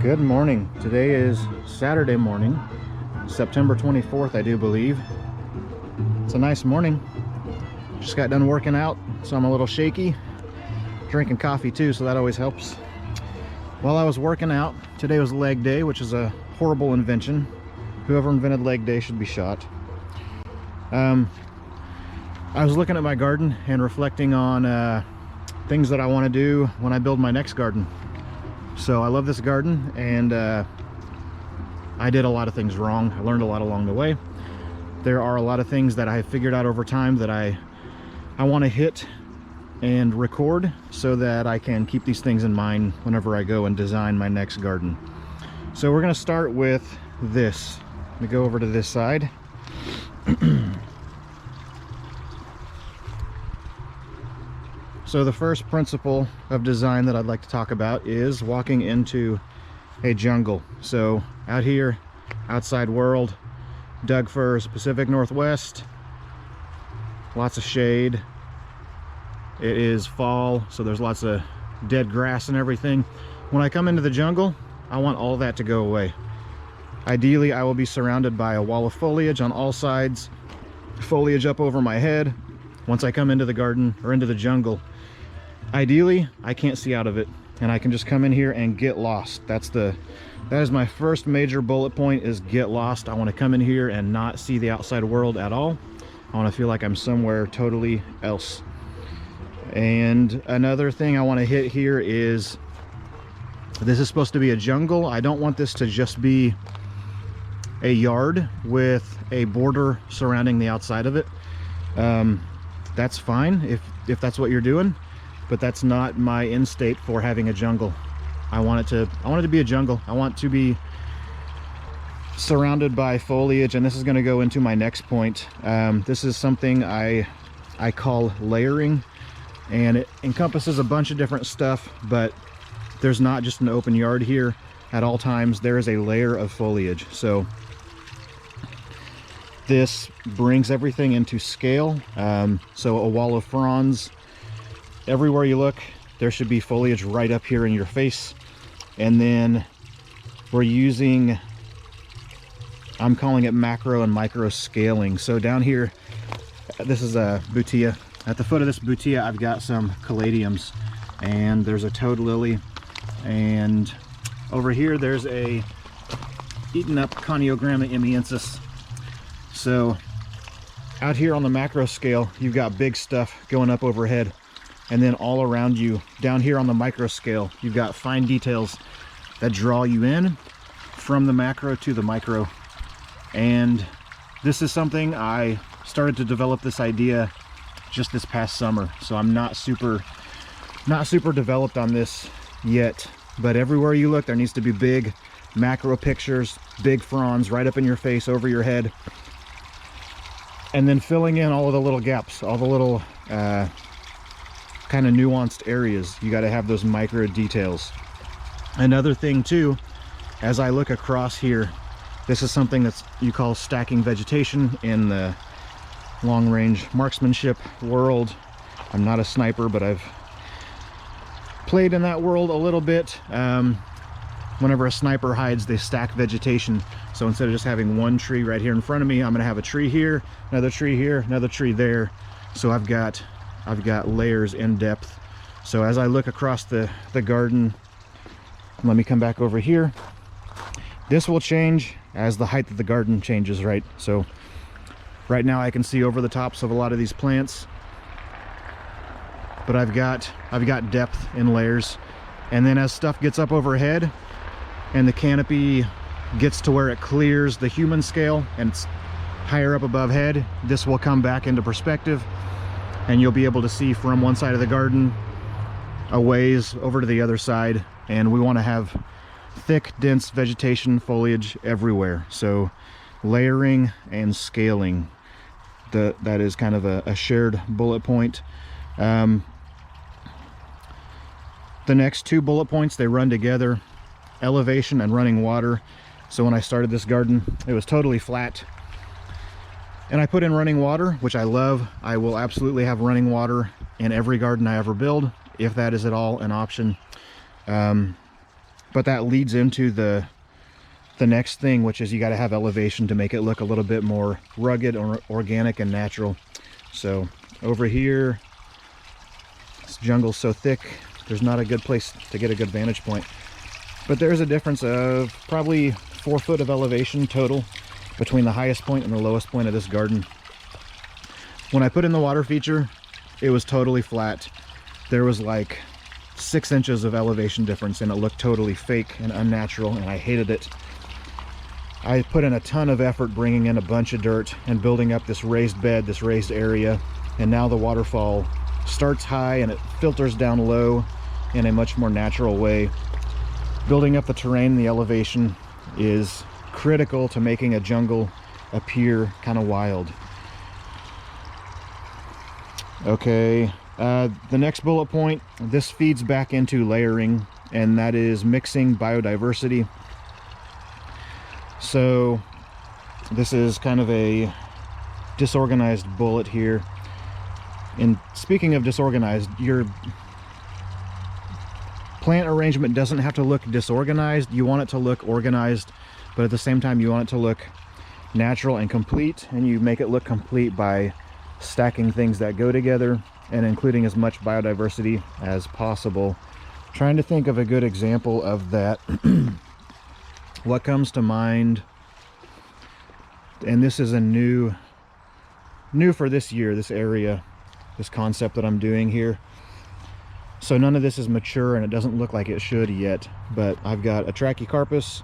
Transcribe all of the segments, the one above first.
Good morning. Today is Saturday morning, September 24th, I do believe. It's a nice morning. Just got done working out, so I'm a little shaky. Drinking coffee too, so that always helps. While I was working out, today was leg day, which is a horrible invention. Whoever invented leg day should be shot. I was looking at my garden and reflecting on things that I want to do when I build my next garden. So I love this garden, and I did a lot of things wrong. I learned a lot along the way. There are a lot of things that I have figured out over time that I want to hit and record so that I can keep these things in mind whenever I go and design my next garden. So we're going to start with this. Let me go over to this side. So the first principle of design that I'd like to talk about is walking into a jungle. So out here, outside world, Doug Firs, Pacific Northwest, lots of shade. It is fall, so there's lots of dead grass and everything. When I come into the jungle, I want all that to go away. Ideally, I will be surrounded by a wall of foliage on all sides, foliage up over my head. Once I come into the garden or into the jungle, ideally, I can't see out of it, and I can just come in here and get lost. That is my first major bullet point, is get lost. I want to come in here and not see the outside world at all. I want to feel like I'm somewhere totally else. And another thing I want to hit here is, this is supposed to be a jungle. I don't want this to just be a yard with a border surrounding the outside of it. That's fine if that's what you're doing, but that's not my end state for having a jungle. I want it to be a jungle. I want to be surrounded by foliage, and this is going to go into my next point. This is something I call layering, and it encompasses a bunch of different stuff, but there's not just an open yard here. At all times there is a layer of foliage. So this brings everything into scale. So a wall of fronds, everywhere you look, there should be foliage right up here in your face. And then we're using, I'm calling it macro and micro scaling. So down here, this is a butia. At the foot of this butia, I've got some caladiums, and there's a toad lily, and over here there's a eaten up Coniogram emiensis. So out here on the macro scale, you've got big stuff going up overhead, and then all around you down here on the micro scale, you've got fine details that draw you in from the macro to the micro. And this is something I started to develop this idea just this past summer, so I'm not super developed on this yet, but everywhere you look there needs to be big macro pictures, big fronds right up in your face, over your head, and then filling in all of the little gaps, all the little kind of nuanced areas. You got to have those micro details. Another thing too, as I look across here, this is something that's you call stacking vegetation in the long-range marksmanship world. I'm not a sniper, but I've played in that world a little bit. Whenever a sniper hides, they stack vegetation. So instead of just having one tree right here in front of me, I'm gonna have a tree here, another tree here, another tree there. So I've got layers in depth. So as I look across the garden, let me come back over here. This will change as the height of the garden changes, right? So right now I can see over the tops of a lot of these plants, but I've got depth in layers. And then as stuff gets up overhead and the canopy gets to where it clears the human scale and it's higher up above head, this will come back into perspective, and you'll be able to see from one side of the garden a ways over to the other side. And we want to have thick, dense vegetation, foliage everywhere. So layering and scaling, that is kind of a shared bullet point. The next two bullet points, they run together: elevation and running water. So when I started this garden, it was totally flat, and I put in running water, which I love. I will absolutely have running water in every garden I ever build, if that is at all an option. but that leads into the next thing, which is you got to have elevation to make it look a little bit more rugged or organic and natural. So over here, this jungle's so thick, there's not a good place to get a good vantage point. But there's a difference of probably 4 foot of elevation total between the highest point and the lowest point of this garden. When I put in the water feature, it was totally flat. There was like 6 inches of elevation difference, and it looked totally fake and unnatural, and I hated it. I put in a ton of effort bringing in a bunch of dirt and building up this raised bed, this raised area, and now the waterfall starts high and it filters down low in a much more natural way. Building up the terrain and the elevation is critical to making a jungle appear kind of wild. Okay, the next bullet point, this feeds back into layering, and that is mixing biodiversity. So this is kind of a disorganized bullet here. And speaking of disorganized, your plant arrangement doesn't have to look disorganized. You want it to look organized, but at the same time you want it to look natural and complete, and you make it look complete by stacking things that go together and including as much biodiversity as possible. Trying to think of a good example of that. What comes to mind, and this is a new for this year, this area, this concept that I'm doing here. So none of this is mature and it doesn't look like it should yet, but I've got a Trachycarpus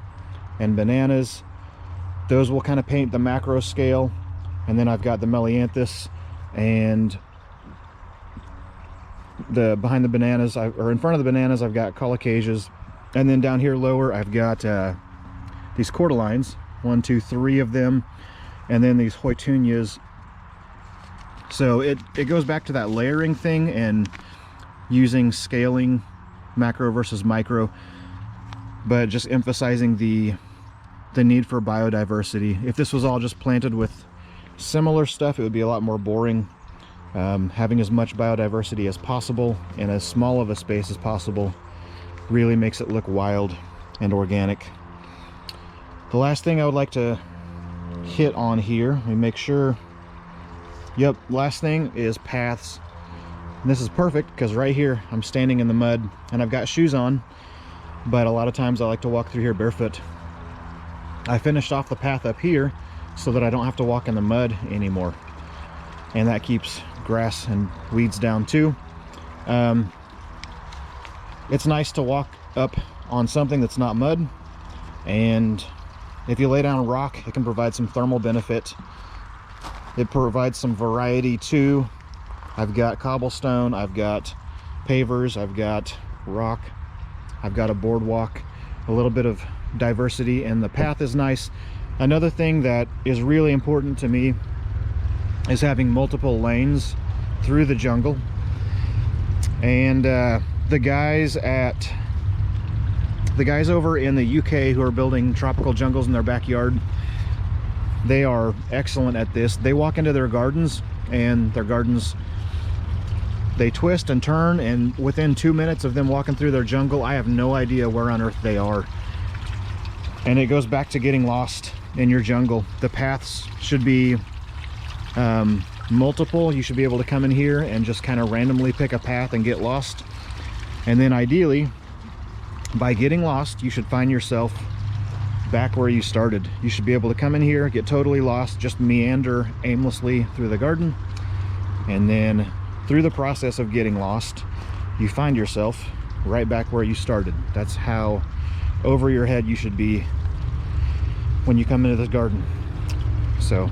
and bananas. Those will kind of paint the macro scale, and then I've got the Melianthus, and behind the bananas, or in front of the bananas, I've got Colocasias, and then down here lower I've got these Cordylines, 1, 2, 3 of them, and then these Hoytunias. So it goes back to that layering thing and using scaling, macro versus micro, but just emphasizing the need for biodiversity. If this was all just planted with similar stuff, it would be a lot more boring. Having as much biodiversity as possible in as small of a space as possible really makes it look wild and organic. The last thing I would like to hit on here, let me make sure. Yep, last thing is paths. And this is perfect because right here I'm standing in the mud and I've got shoes on, but a lot of times I like to walk through here barefoot. I finished off the path up here so that I don't have to walk in the mud anymore, and that keeps grass and weeds down too. It's nice to walk up on something that's not mud, and if you lay down rock, it can provide some thermal benefit. It provides some variety too. I've got cobblestone, I've got pavers, I've got rock, I've got a boardwalk, a little bit of diversity, and the path is nice. Another thing that is really important to me is having multiple lanes through the jungle. And the guys over in the UK who are building tropical jungles in their backyard, they are excellent at this. They walk into their gardens, and their gardens, they twist and turn, and within 2 minutes of them walking through their jungle, I have no idea where on earth they are. And it goes back to getting lost in your jungle. The paths should be multiple. You should be able to come in here and just kind of randomly pick a path and get lost. And then ideally, by getting lost, you should find yourself back where you started. You should be able to come in here, get totally lost, just meander aimlessly through the garden, and then through the process of getting lost, you find yourself right back where you started. That's how over your head you should be when you come into this garden. So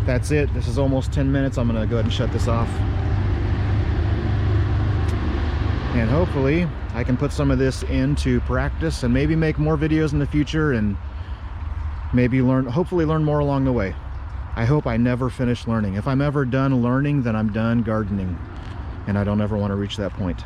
that's it. This is almost 10 minutes. I'm gonna go ahead and shut this off, and hopefully I can put some of this into practice and maybe make more videos in the future, and maybe hopefully learn more along the way. I hope I never finish learning. If I'm ever done learning, then I'm done gardening, and I don't ever want to reach that point.